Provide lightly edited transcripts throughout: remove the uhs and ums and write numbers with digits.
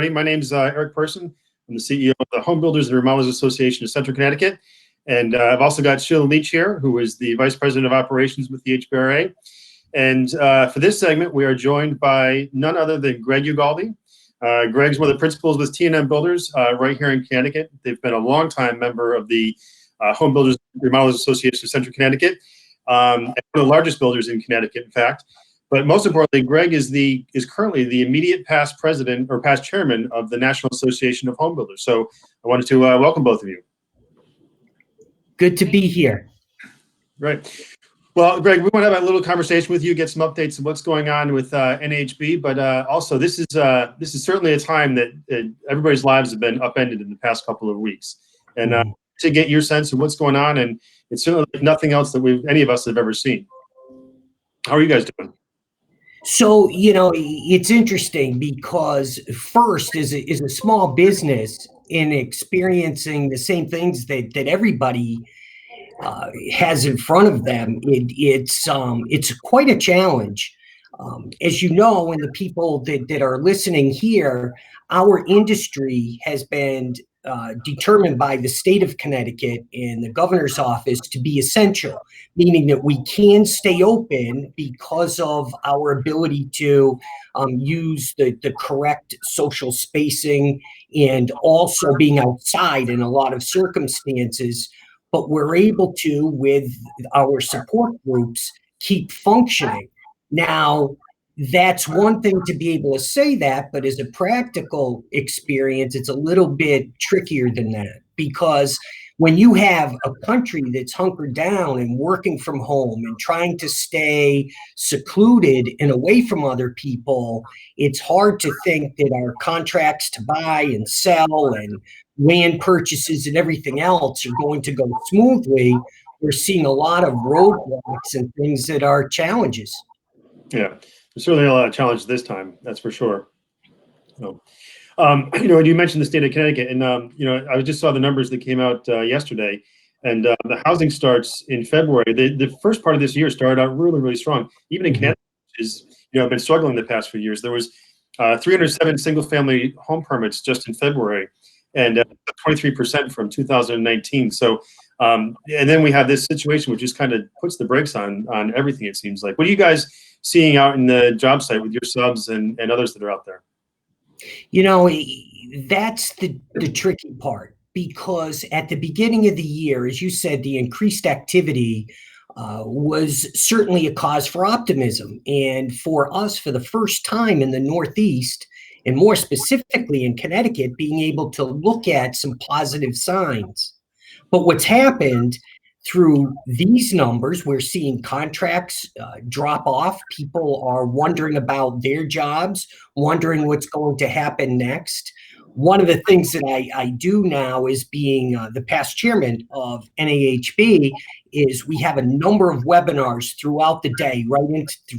everybody. My name is Eric Person. I'm the CEO of the Home Builders and Remodelers Association of Central Connecticut. And I've also got Sheila Leach here, who is the Vice President of Operations with the HBRA. And for this segment, we are joined by none other than Greg Ugalde. Greg's one of the principals with T&M Builders right here in Connecticut. They've been a longtime member of the Home Builders and Remodelers Association of Central Connecticut, and one of the largest builders in Connecticut, in fact. But most importantly, Greg is currently the immediate past president or past chairman of the National Association of Home Builders. So I wanted to welcome both of you. Good to be here. Right. Well, Greg, we want to have a little conversation with you, get some updates on what's going on with NAHB, but also this is certainly a time that everybody's lives have been upended in the past couple of weeks, and to get your sense of what's going on, and it's certainly like nothing else that any of us have ever seen. How are you guys doing? So, it's interesting because first, as a small business in experiencing the same things that everybody has in front of them, it's quite a challenge. As you know, and the people that are listening here, our industry has been determined by the state of Connecticut and the governor's office to be essential, meaning that we can stay open because of our ability to use the correct social spacing and also being outside in a lot of circumstances. But we're able to, with our support groups, keep functioning. Now, that's one thing to be able to say that, but as a practical experience, it's a little bit trickier than that, because when you have a country that's hunkered down and working from home and trying to stay secluded and away from other people, it's hard to think that our contracts to buy and sell and land purchases and everything else are going to go smoothly. We're seeing a lot of roadblocks and things that are challenges. Yeah. There's certainly a lot of challenges this time, that's for sure. You mentioned the state of Connecticut, and I just saw the numbers that came out yesterday, and the housing starts in February. The first part of this year started out really, really strong. Even in Connecticut, which is been struggling the past few years. There was 307 single-family home permits just in February, and 23% from 2019. So, and then we have this situation which just kind of puts the brakes on everything. It seems like. What are you guys seeing out in the job site with your subs and others that are out there? That's the tricky part, because at the beginning of the year, as you said, the increased activity was certainly a cause for optimism. And for us, for the first time in the Northeast, and more specifically in Connecticut, being able to look at some positive signs. But what's happened through these numbers, we're seeing contracts drop off. People are wondering about their jobs, wondering what's going to happen next. One of the things that I do now, is being the past chairman of NAHB, is we have a number of webinars throughout the day,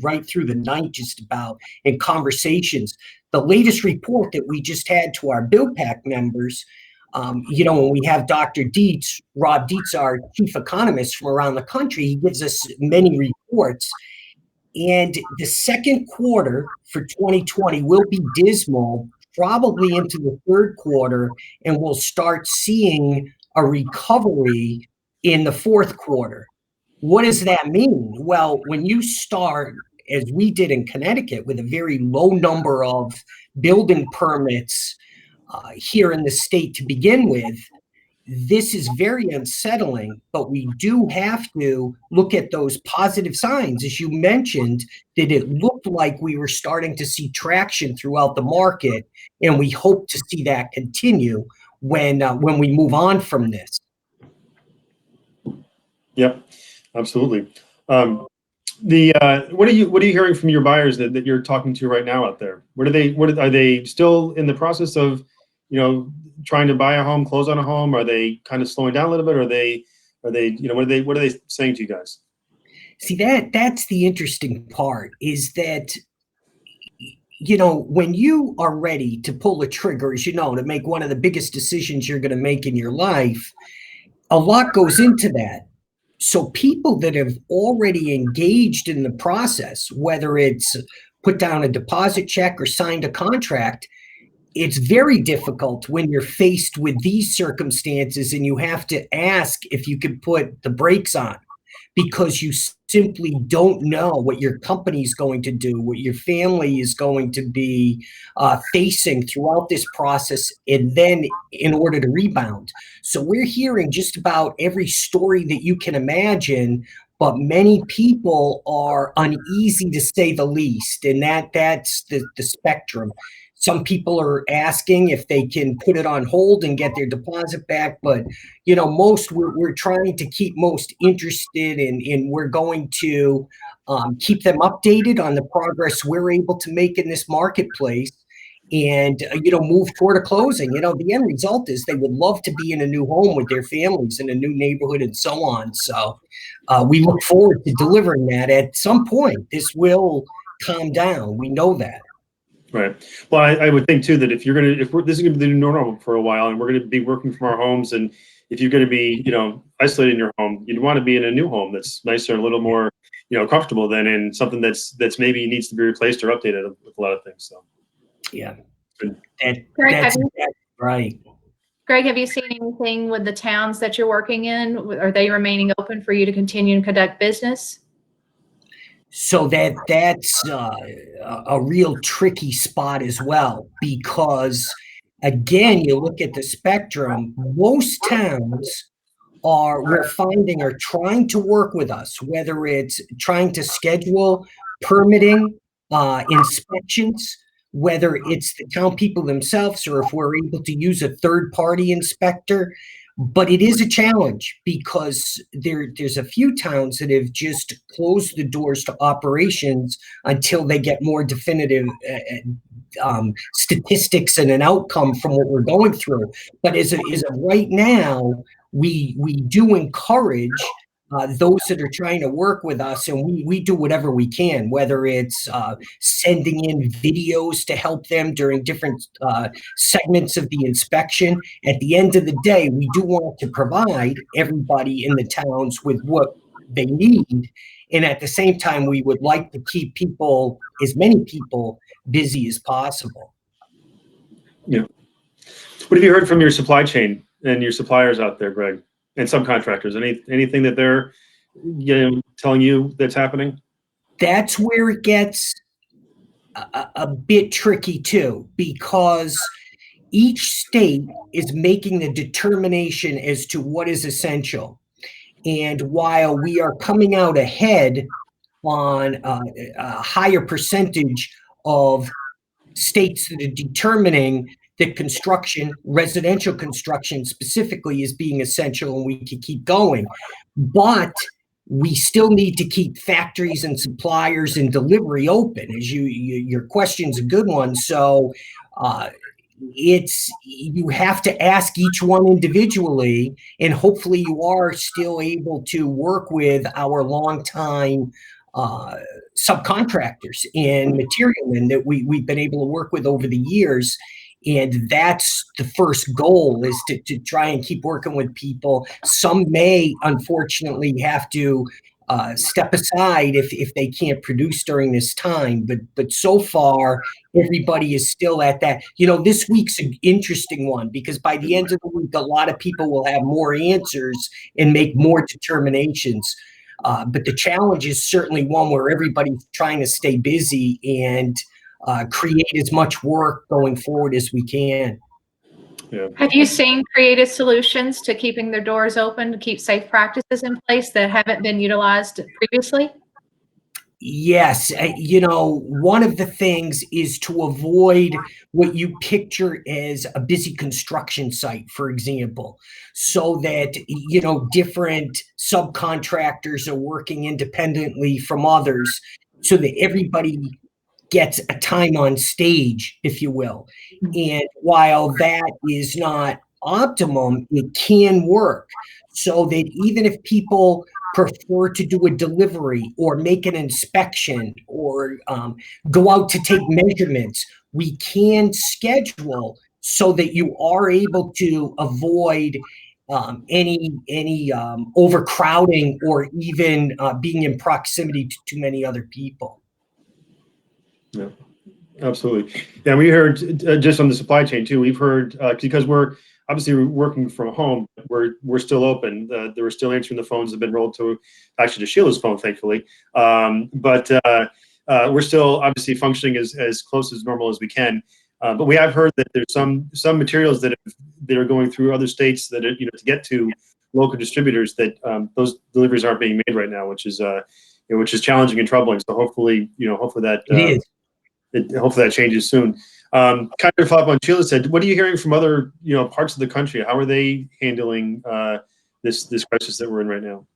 right through the night just about, and conversations. The latest report that we just had to our BuildPAC members, when we have Dr. Dietz, Rob Dietz, our chief economist from around the country, he gives us many reports. And the second quarter for 2020 will be dismal, probably into the third quarter, and we'll start seeing a recovery in the fourth quarter. What does that mean? Well, when you start, as we did in Connecticut, with a very low number of building permits here in the state to begin with, this is very unsettling, but we do have to look at those positive signs. As you mentioned, that it looked like we were starting to see traction throughout the market, and we hope to see that continue when we move on from this. Yep, absolutely. What are you hearing from your buyers that you're talking to right now out there? Are they still in the process of trying to buy a home, close on a home? Are they kind of slowing down a little bit? Or what are they saying to you guys? See, that's the interesting part, is that, when you are ready to pull the trigger, as to make one of the biggest decisions you're going to make in your life, a lot goes into that. So people that have already engaged in the process, whether it's put down a deposit check or signed a contract, it's very difficult when you're faced with these circumstances and you have to ask if you could put the brakes on, because you simply don't know what your company is going to do, what your family is going to be facing throughout this process, and then in order to rebound. So we're hearing just about every story that you can imagine, but many people are uneasy, to say the least, and that's the spectrum. Some people are asking if they can put it on hold and get their deposit back, but most we're trying to keep most interested in we're going to keep them updated on the progress we're able to make in this marketplace, and move toward a closing. The end result is they would love to be in a new home with their families in a new neighborhood and so on. So we look forward to delivering that. At some point this will calm down, we know that. Right. Well, I would think too that this is going to be the new normal for a while, and we're going to be working from our homes, and if you're going to be, isolated in your home, you'd want to be in a new home that's nicer and a little more, comfortable than in something that's maybe needs to be replaced or updated with a lot of things. So, yeah, Greg, that's right. Greg, have you seen anything with the towns that you're working in? Are they remaining open for you to continue and conduct business? So that's a real tricky spot as well, because again, you look at the spectrum, most towns we're finding are trying to work with us, whether it's trying to schedule permitting, inspections, whether it's the town people themselves, or if we're able to use a third-party inspector. But it is a challenge, because there's a few towns that have just closed the doors to operations until they get more definitive statistics and an outcome from what we're going through. But as of right now, we do encourage those that are trying to work with us, and we do whatever we can, whether it's sending in videos to help them during different segments of the inspection. At the end of the day, we do want to provide everybody in the towns with what they need, and at the same time, we would like to keep as many people busy as possible. Yeah. What have you heard from your supply chain and your suppliers out there, Greg, and subcontractors? Anything that they're telling you that's happening? That's where it gets a bit tricky too, because each state is making the determination as to what is essential. And while we are coming out ahead on a higher percentage of states that are determining that residential construction specifically, is being essential, and we can keep going. But we still need to keep factories and suppliers and delivery open. Your question's a good one. So you have to ask each one individually, and hopefully you are still able to work with our longtime subcontractors and materialmen that we've been able to work with over the years. And that's the first goal, is to try and keep working with people. Some may unfortunately have to step aside if they can't produce during this time, but so far everybody is still at that. This week's an interesting one, because by the end of the week, a lot of people will have more answers and make more determinations. But the challenge is certainly one where everybody's trying to stay busy and create as much work going forward as we can. Yeah. Have you seen creative solutions to keeping their doors open, to keep safe practices in place that haven't been utilized previously? Yes. One of the things is to avoid what you picture as a busy construction site, for example, so that, different subcontractors are working independently from others, so that everybody gets a time on stage, if you will. And while that is not optimum, it can work, so that even if people prefer to do a delivery or make an inspection or go out to take measurements, we can schedule so that you are able to avoid any overcrowding, or even being in proximity to too many other people. Yeah. Absolutely. Yeah, we heard just on the supply chain too. We've heard because we're obviously working from home, we're still open. We're still answering the phones that have been rolled to actually to Sheila's phone, thankfully. But we're still obviously functioning as close as normal as we can. But we have heard that there's some materials that are going through other states that are, to get to local distributors, that those deliveries aren't being made right now, which is challenging and troubling. So hopefully that It is. hopefully that changes soon. Kind of follow up on Sheila said, what are you hearing from other parts of the country? How are they handling this crisis that we're in right now?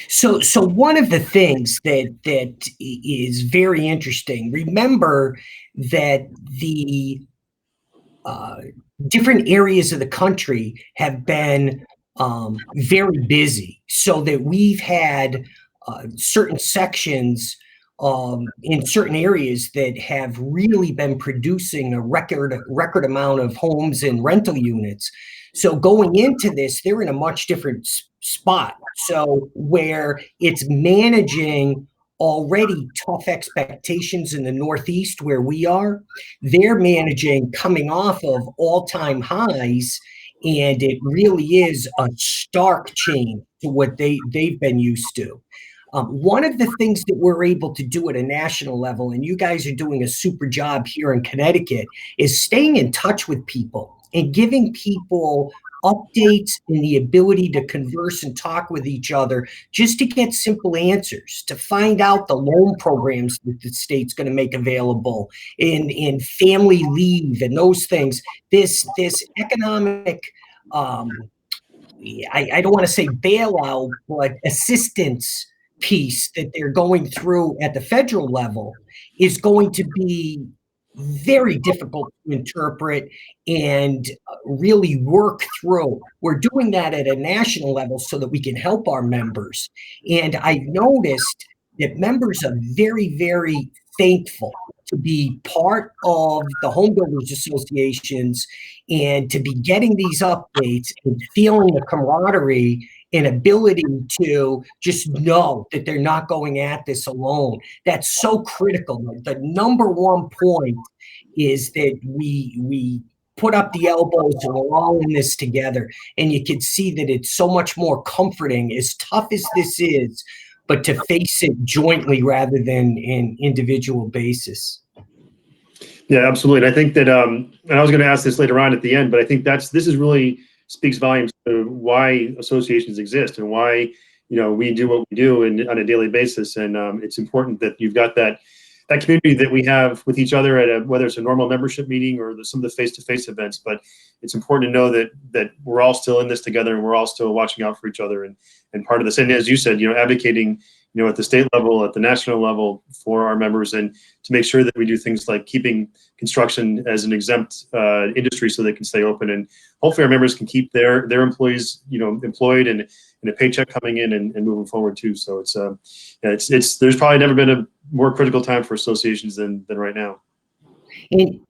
So one of the things that is very interesting. Remember that the different areas of the country have been very busy, so that we've had certain sections in certain areas that have really been producing a record amount of homes and rental units. So going into this, they're in a much different spot. So where it's managing already tough expectations in the Northeast where we are, they're managing coming off of all-time highs, and it really is a stark change to what they've been used to. One of the things that we're able to do at a national level, and you guys are doing a super job here in Connecticut, is staying in touch with people and giving people updates and the ability to converse and talk with each other just to get simple answers, to find out the loan programs that the state's going to make available in family leave and those things. This economic, I don't want to say bailout, but assistance piece that they're going through at the federal level is going to be very difficult to interpret and really work through. We're doing that at a national level so that we can help our members. And I've noticed that members are very, very thankful to be part of the home builders associations and to be getting these updates and feeling the camaraderie and ability to just know that they're not going at this alone. That's so critical. The number one point is that we put up the elbows and we're all in this together. And you can see that it's so much more comforting, as tough as this is, but to face it jointly rather than in individual basis. Yeah, absolutely. And I think that, and I was going to ask this later on at the end, but I think this is really speaks volumes to why associations exist and why we do what we do on a daily basis. And it's important that you've got that community that we have with each other at whether it's a normal membership meeting or some of the face-to-face events. But it's important to know that we're all still in this together and we're all still watching out for each other and part of this. And as you said, advocating at the state level, at the national level for our members, and to make sure that we do things like keeping construction as an exempt industry so they can stay open, and hopefully our members can keep their employees employed and a paycheck coming in and moving forward too. So it's there's probably never been a more critical time for associations than right now. And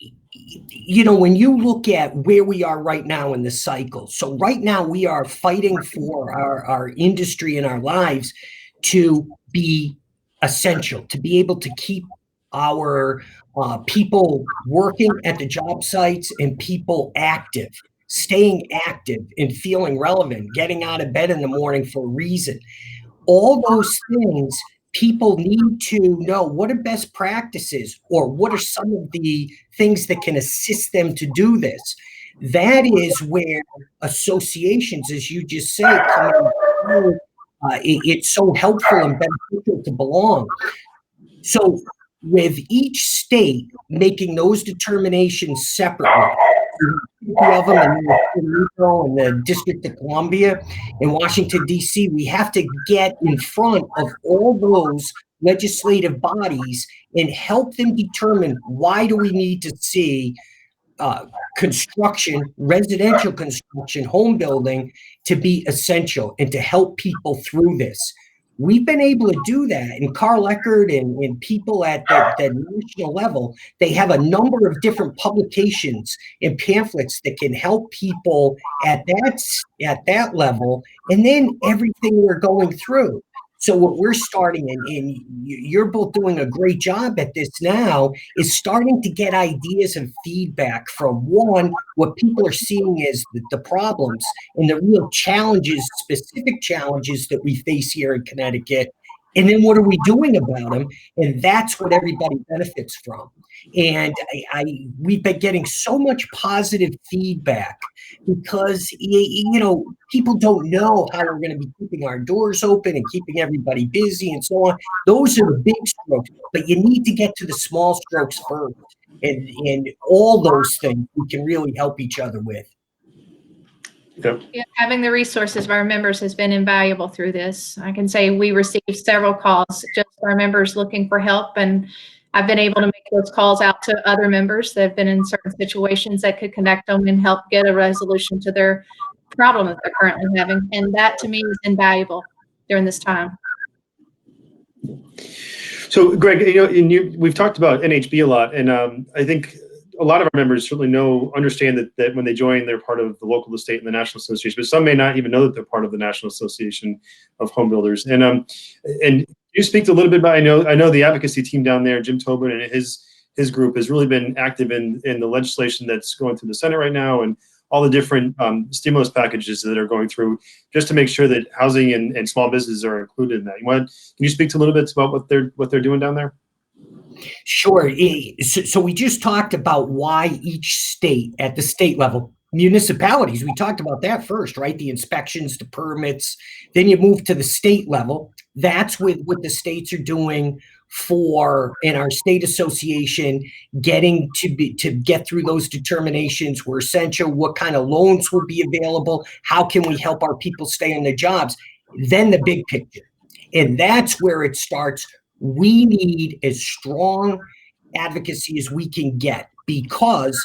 when you look at where we are right now in the cycle, so right now we are fighting for our industry and our lives to be essential, to be able to keep our people working at the job sites and people active, staying active and feeling relevant, getting out of bed in the morning for a reason. All those things, people need to know what are best practices or what are some of the things that can assist them to do this. That is where associations, as you just said, come in. It's so helpful and beneficial to belong. So with each state making those determinations separately, of them in the District of Columbia, in Washington, D.C., we have to get in front of all those legislative bodies and help them determine why do we need to see construction, residential construction, home building to be essential and to help people through this. We've been able to do that, and Carl Eckert and people at the national level, they have a number of different publications and pamphlets that can help people at that level, and then everything we're going through. So what we're starting, and you're both doing a great job at this now, is starting to get ideas and feedback from, one, what people are seeing as the problems and the real challenges, specific challenges that we face here in Connecticut. And then what are we doing about them? And that's what everybody benefits from. And we've been getting so much positive feedback because, people don't know how we're going to be keeping our doors open and keeping everybody busy and so on. Those are the big strokes, but you need to get to the small strokes first. And all those things we can really help each other with. Yep. Yeah, having the resources of our members has been invaluable through this. I can say we received several calls just for our members looking for help, and I've been able to make those calls out to other members that have been in certain situations that could connect them and help get a resolution to their problem that they're currently having. And that to me is invaluable during this time. So, Greg, we've talked about NAHB a lot, and I think a lot of our members certainly understand that when they join, they're part of the local, the state, and the national association. But some may not even know that they're part of the National Association of Home Builders. And you speak a little bit about. I know the advocacy team down there, Jim Tobin and his group has really been active in the legislation that's going through the Senate right now, and all the different stimulus packages that are going through, just to make sure that housing and small businesses are included in that. Can you speak to a little bit about what they're doing down there? Sure. So we just talked about why each state, at the state level, municipalities, we talked about that first, right? The inspections, the permits, then you move to the state level. That's what the states are doing in our state association, getting to get through those determinations were essential. What kind of loans will be available? How can we help our people stay on their jobs? Then the big picture. And that's where it starts. We need as strong advocacy as we can get, because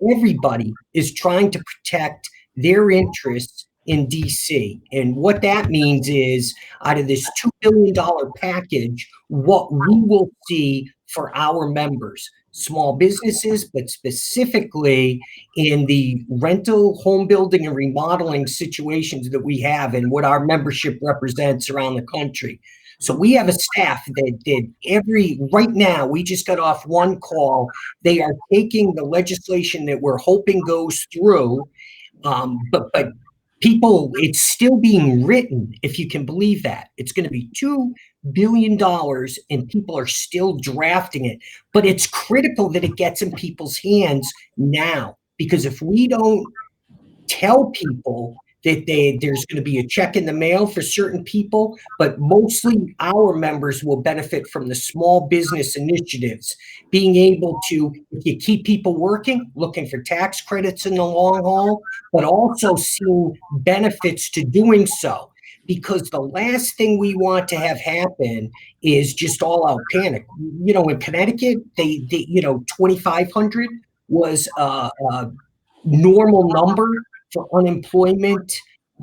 everybody is trying to protect their interests in DC. And what that means is, out of this $2 billion package, what we will see for our members, small businesses, but specifically in the rental, home building, and remodeling situations that we have and what our membership represents around the country. So we have a staff that right now, we just got off one call. They are taking the legislation that we're hoping goes through, but people, it's still being written, if you can believe that. It's going to be $2 billion and people are still drafting it. But it's critical that it gets in people's hands now, because if we don't tell people that there's going to be a check in the mail for certain people, but mostly our members will benefit from the small business initiatives, being able to, if you keep people working, looking for tax credits in the long haul, but also seeing benefits to doing so. Because the last thing we want to have happen is just all out panic. In Connecticut, they 2,500 was a normal number for unemployment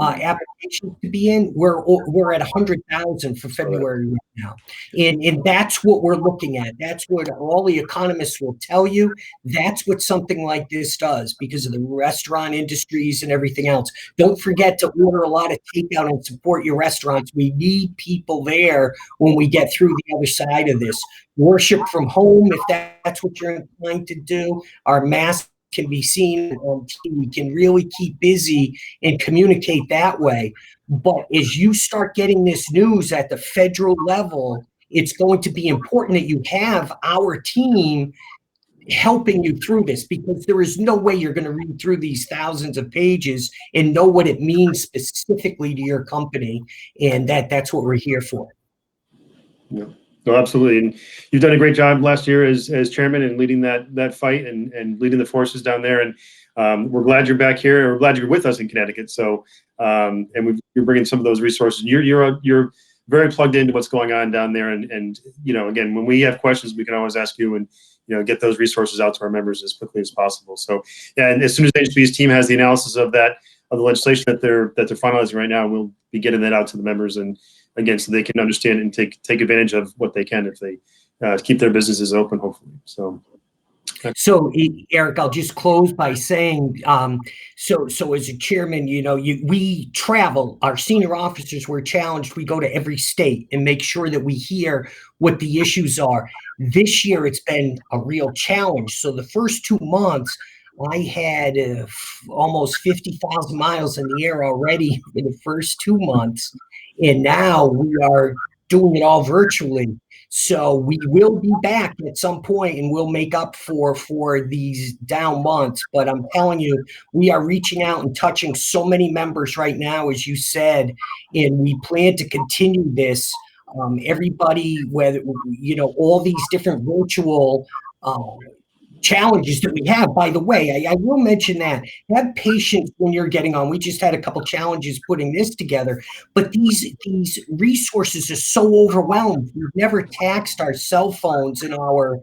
applications to be in. We're at 100,000 for February right now, and that's what we're looking at. That's what all the economists will tell you. That's what something like this does, because of the restaurant industries and everything else. Don't forget to order a lot of takeout and support your restaurants. We need people there when we get through the other side of this. Worship from home, if that's what you're inclined to do. Our masks can be seen on TV. We can really keep busy and communicate that way. But as you start getting this news at the federal level, it's going to be important that you have our team helping you through this, because there is no way you're going to read through these thousands of pages and know what it means specifically to your company. And that's what we're here for. Yeah. No, absolutely. And you've done a great job last year as chairman and leading that fight and leading the forces down there. And we're glad you're back here. We're glad you're with us in Connecticut. So, and you're bringing some of those resources. You're very plugged into what's going on down there. And again, when we have questions, we can always ask you and, get those resources out to our members as quickly as possible. So, yeah, and as soon as HB's team has the analysis of the legislation that they're finalizing right now, we'll be getting that out to the members, and again, so they can understand and take advantage of what they can if they keep their businesses open, hopefully. So, So, Eric, I'll just close by saying, so as a chairman, we travel. Our senior officers were challenged. We go to every state and make sure that we hear what the issues are. This year, it's been a real challenge. So the first 2 months, I had almost 50,000 miles in the air already for the first 2 months. And now we are doing it all virtually. So we will be back at some point and we'll make up for these down months. But I'm telling you, we are reaching out and touching so many members right now, as you said, and we plan to continue this. Everybody, whether, all these different virtual challenges that we have. By the way, I will mention that. Have patience when you're getting on. We just had a couple challenges putting this together, but these resources are so overwhelmed. We've never taxed our cell phones and our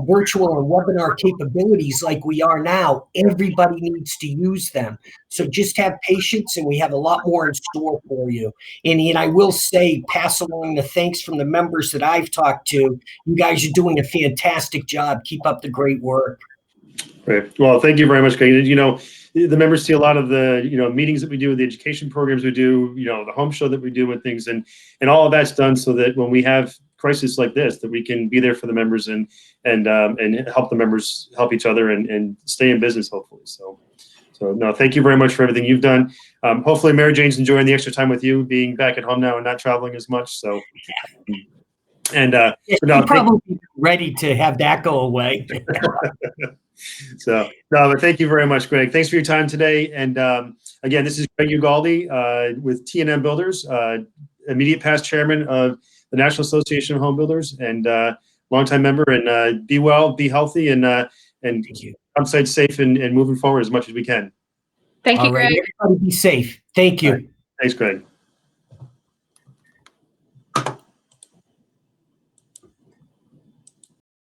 virtual and webinar capabilities like we are now. Everybody needs to use them. So just have patience, and we have a lot more in store for you. And I will say, pass along the thanks from the members that I've talked to. You guys are doing a fantastic job. Keep up the great work. Great. Well, thank you very much, Greg. The members see a lot of the, meetings that we do, the education programs we do, the home show that we do and things, and all of that's done so that when we have crisis like this, that we can be there for the members and help the members help each other and stay in business, hopefully. So no, thank you very much for everything you've done. Hopefully Mary Jane's enjoying the extra time with you, being back at home now and not traveling as much. So, and you're probably ready to have that go away. So, no, but thank you very much, Greg. Thanks for your time today. And again, this is Greg Ugalde with T&M Builders, immediate past chairman of the National Association of Home Builders, and longtime member. And be well, be healthy, and outside safe and moving forward as much as we can. Thank you, Greg. Everybody be safe. Thank you. Thanks, Greg.